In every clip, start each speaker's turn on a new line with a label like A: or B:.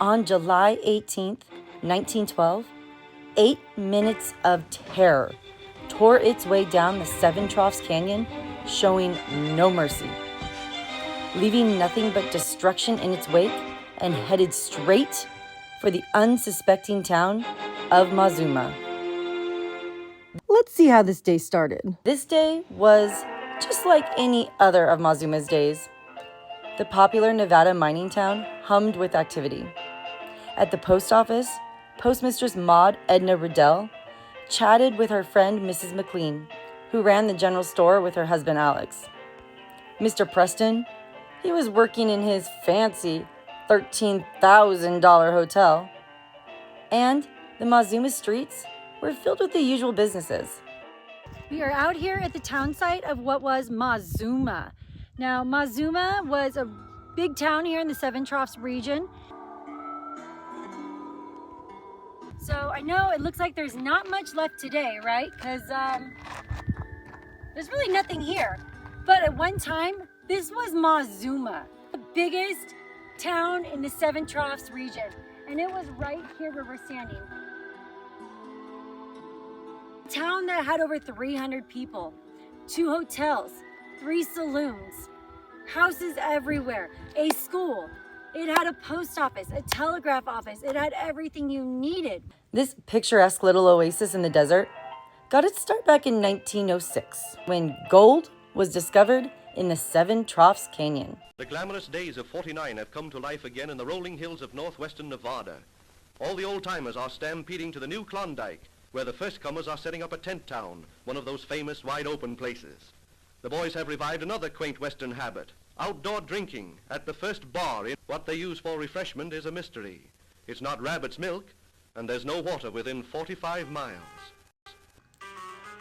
A: On July 18th, 1912, 8 minutes of terror tore its way down the Seven Troughs Canyon, showing no mercy, leaving nothing but destruction in its wake and headed straight for the unsuspecting town of Mazuma. Let's see how this day started. This day was just like any other of Mazuma's days. The popular Nevada mining town hummed with activity. At the post office, Postmistress Maud Edna Riddell chatted with her friend Mrs. McLean, who ran the general store with her husband Alex. Mr. Preston, he was working in his fancy $13,000 hotel. And the Mazuma streets were filled with the usual businesses.
B: We are out here at the town site of what was Mazuma. Now, Mazuma was a big town here in the Seven Troughs region. So I know it looks like there's not much left today, right? Because there's really nothing here. But at one time, this was Mazuma, the biggest town in the Seven Troughs region. And it was right here where we're standing. A town that had over 300 people, 2 hotels, 3 saloons, houses everywhere, a school. It had a post office, a telegraph office. It had everything you needed.
A: This picturesque little oasis in the desert got its start back in 1906 when gold was discovered in the Seven Troughs Canyon.
C: The glamorous days of '49 have come to life again in the rolling hills of northwestern Nevada. All the old-timers are stampeding to the new Klondike, where the first comers are setting up a tent town, one of those famous wide-open places. The boys have revived another quaint western habit, outdoor drinking at the first bar. What they use for refreshment is a mystery. It's not rabbit's milk, and there's no water within 45 miles.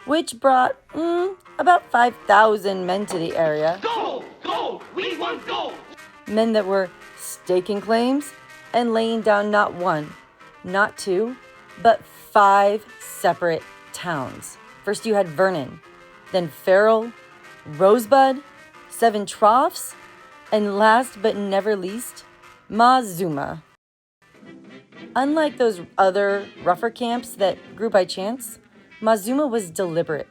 A: Which brought about 5,000 men to the area.
D: Gold! Gold! We want gold!
A: Men that were staking claims and laying down not 1, not 2, but 5 separate towns. First you had Vernon, then Farrell, Rosebud, Seven Troughs, and last but never least, Mazuma. Unlike those other rougher camps that grew by chance, Mazuma was deliberate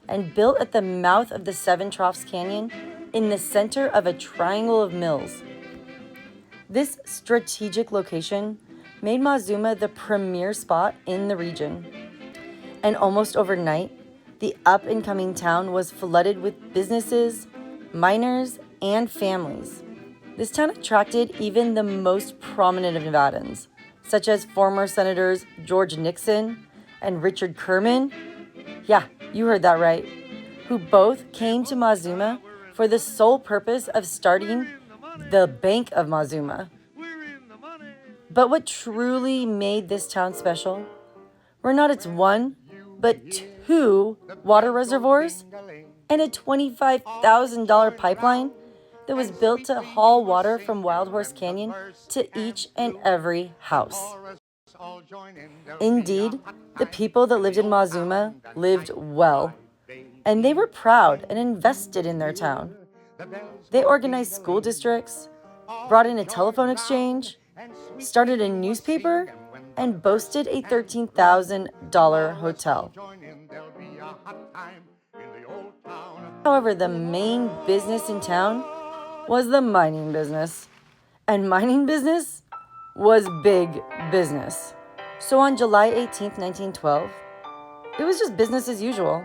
A: and built at the mouth of the Seven Troughs Canyon in the center of a triangle of mills. This strategic location made Mazuma the premier spot in the region. And almost overnight, the up-and-coming town was flooded with businesses, miners, and families. This town attracted even the most prominent of Nevadans, such as former Senators George Nixon and Richard Kerman. Yeah, you heard that right. Who both came to Mazuma for the sole purpose of starting the Bank of Mazuma. But what truly made this town special were not its 1, but 2 water reservoirs and a $25,000 pipeline that was built to haul water from Wild Horse Canyon to each and every house. Indeed, the people that lived in Mazuma lived well, and they were proud and invested in their town. They organized school districts, brought in a telephone exchange, started a newspaper, and boasted a $13,000 hotel. However, the main business in town was the mining business. And mining business was big business. So on July 18th, 1912, it was just business as usual.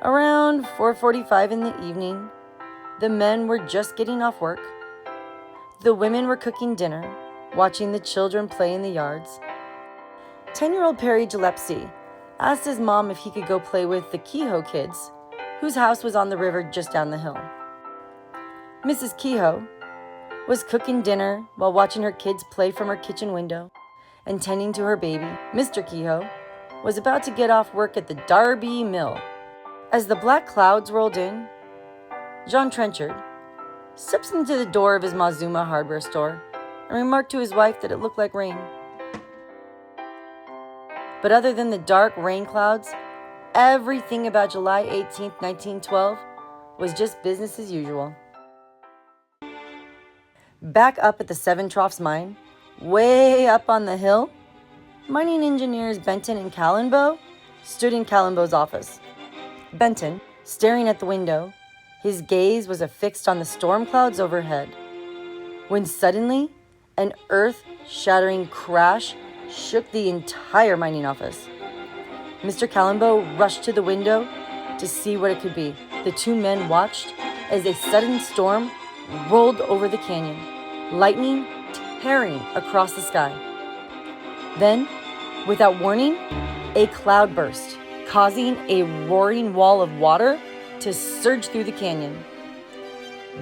A: Around 4:45 in the evening, the men were just getting off work. The women were cooking dinner, watching the children play in the yards. 10-year-old Perry Gillespie asked his mom if he could go play with the Kehoe kids, whose house was on the river just down the hill. Mrs. Kehoe was cooking dinner while watching her kids play from her kitchen window and tending to her baby. Mr. Kehoe was about to get off work at the Darby Mill. As the black clouds rolled in, John Trenchard steps into the door of his Mazuma hardware store and remarked to his wife that it looked like rain. But other than the dark rain clouds, everything about July 18th, 1912 was just business as usual. Back up at the Seven Troughs mine, Way up on the hill, mining engineers Benton and Callenbo stood in Callenbo's office. Benton, staring at the window, his gaze was affixed on the storm clouds overhead, when suddenly an earth-shattering crash shook the entire mining office. Mr. Callenbo rushed to the window to see what it could be. The two men watched as a sudden storm rolled over the canyon, lightning tearing across the sky. Then, without warning, a cloudburst, causing a roaring wall of water to surge through the canyon.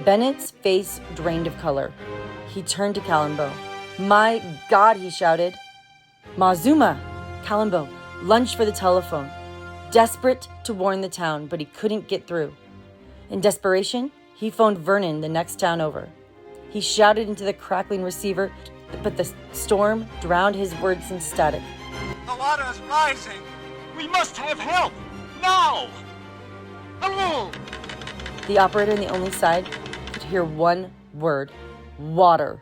A: Bennett's face drained of color. He turned to Callenbo. "My God," he shouted. "Mazuma!" Callenbo lunged for the telephone, desperate to warn the town, but he couldn't get through. In desperation, he phoned Vernon, the next town over. He shouted into the crackling receiver, but the storm drowned his words in static.
D: The water is rising. We must have help. Now! Hello!
A: The operator on the only side could hear one word: water.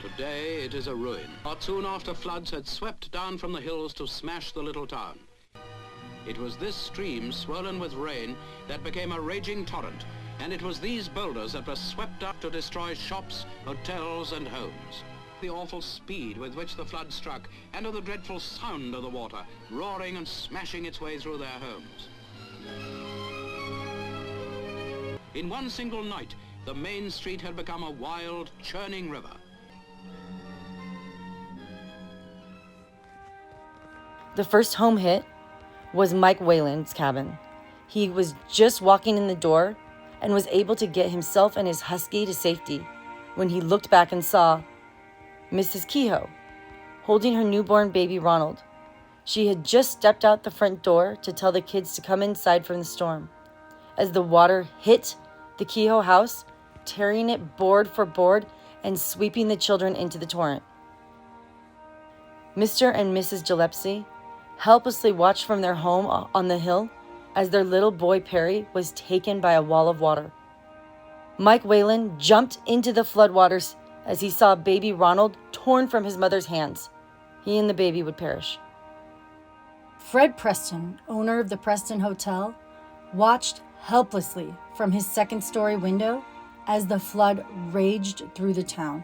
E: Today it is a ruin. Not soon after floods had swept down from the hills to smash the little town. It was this stream, swollen with rain, that became a raging torrent, and it was these boulders that were swept up to destroy shops, hotels, and homes. The awful speed with which the flood struck, and of the dreadful sound of the water, roaring and smashing its way through their homes. In one single night, the main street had become a wild, churning river.
A: The first home hit was Mike Whalen's cabin. He was just walking in the door and was able to get himself and his husky to safety when he looked back and saw Mrs. Kehoe holding her newborn baby Ronald. She had just stepped out the front door to tell the kids to come inside from the storm. As the water hit the Kehoe house, tearing it board for board and sweeping the children into the torrent. Mr. and Mrs. Gillespie helplessly watched from their home on the hill as their little boy Perry was taken by a wall of water. Mike Whalen jumped into the floodwaters as he saw baby Ronald torn from his mother's hands. He and the baby would perish.
B: Fred Preston, owner of the Preston Hotel, watched helplessly from his second-story window as the flood raged through the town,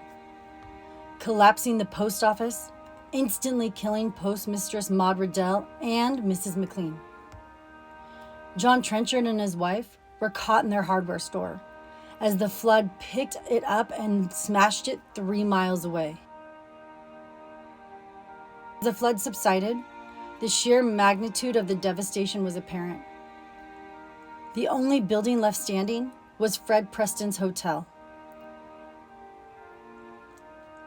B: collapsing the post office, instantly killing postmistress Maud Riddell and Mrs. McLean. John Trenchard and his wife were caught in their hardware store as the flood picked it up and smashed it 3 miles away. As the flood subsided, the sheer magnitude of the devastation was apparent. The only building left standing was Fred Preston's hotel.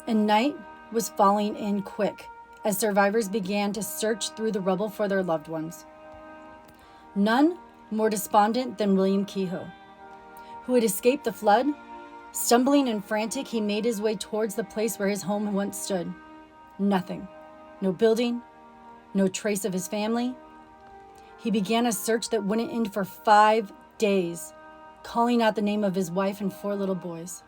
B: And night was falling in quick as survivors began to search through the rubble for their loved ones. None more despondent than William Kehoe, who had escaped the flood. Stumbling and frantic, he made his way towards the place where his home once stood. Nothing. No building. No trace of his family. He began a search that wouldn't end for 5 days, calling out the name of his wife and 4 little boys.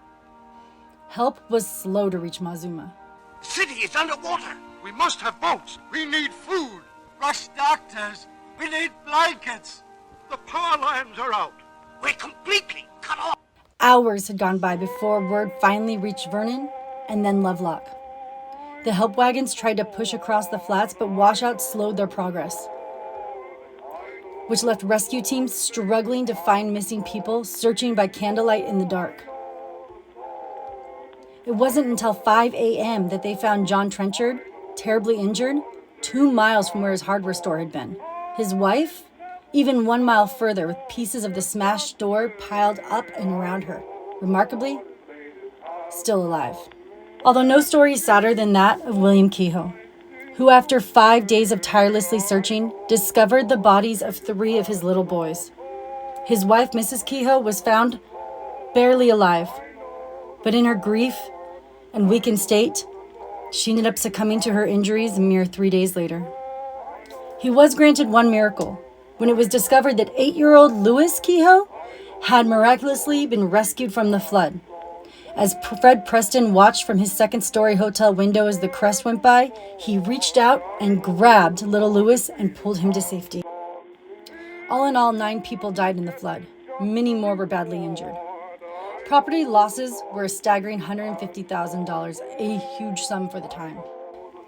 B: Help was slow to reach Mazuma.
D: The city is underwater. We must have boats. We need food. Rush doctors. We need blankets. The power lines are out. We're completely cut off.
B: Hours had gone by before word finally reached Vernon and then Lovelock. The help wagons tried to push across the flats, but washouts slowed their progress, which left rescue teams struggling to find missing people, searching by candlelight in the dark. It wasn't until 5 a.m. that they found John Trenchard, terribly injured, 2 miles from where his hardware store had been. His wife, even 1 mile further, with pieces of the smashed door piled up and around her. Remarkably, still alive. Although no story is sadder than that of William Kehoe, who after 5 days of tirelessly searching, discovered the bodies of 3 of his little boys. His wife, Mrs. Kehoe, was found barely alive, but in her grief and weakened state, she ended up succumbing to her injuries a mere 3 days later. He was granted one miracle when it was discovered that 8-year-old Louis Kehoe had miraculously been rescued from the flood. As Fred Preston watched from his second-story hotel window as the crest went by, he reached out and grabbed little Louis and pulled him to safety. All in all, 9 people died in the flood. Many more were badly injured. Property losses were a staggering $150,000, a huge sum for the time.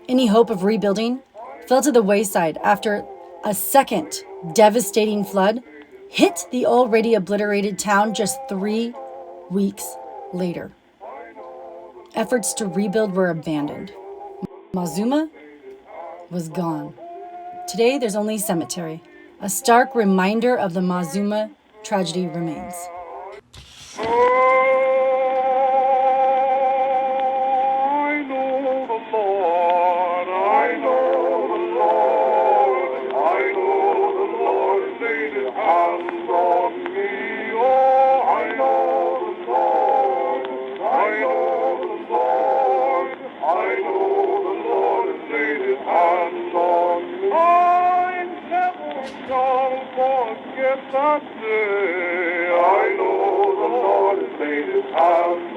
B: Any hope of rebuilding fell to the wayside after a second devastating flood hit the already obliterated town just 3 weeks later. Efforts to rebuild were abandoned. Mazuma was gone. Today, there's only a cemetery. A stark reminder of the Mazuma tragedy remains.
F: I know the Lord has laid his hand